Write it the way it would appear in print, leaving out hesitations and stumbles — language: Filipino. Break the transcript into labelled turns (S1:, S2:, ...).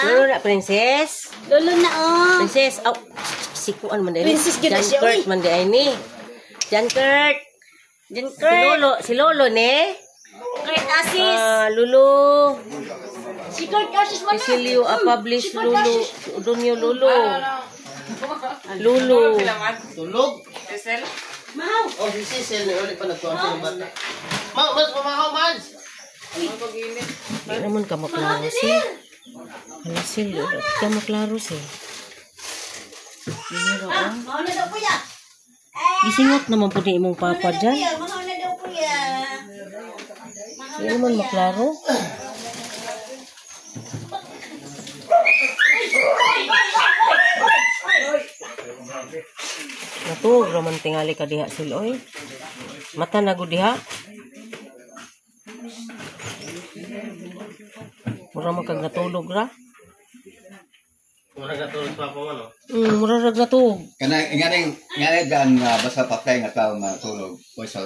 S1: Lolo na, princess.
S2: Lolo na, oh.
S1: Princess, oh. Sikuan man din.
S2: Princess
S1: Jan
S2: gina siya,
S1: Kurt
S2: uy.
S1: man din ni. Jan Kurt. Si Lolo ne.
S2: Kurt Asis.
S1: Lulu.
S2: Si Kurt Asis man na.
S1: Isilio publish Lulu. Dunyo Lulu. Lulu.
S3: Tulog.
S4: Cecil?
S2: Mahaw.
S3: Oh, si Cecil na ulit pa nagtuwa ng bata. Mas mamahaw, Mads.
S1: Hindi naman ka maklaro sil. Hala sil, ka maklaro sil.
S2: Mahaw na daw kuya.
S1: Gisingot naman po ni imong papa dyan.
S2: Mahaw na daw kuya.
S1: Hindi naman maklaro. Natug raman tingali ka diha sil oy. Mata na gud diha. Mura man kag natulog ra.
S3: Mura natulog pa ako, ano?
S1: Mura rag natug.
S5: Ngayon gan basta patay nga tao matulog. O sa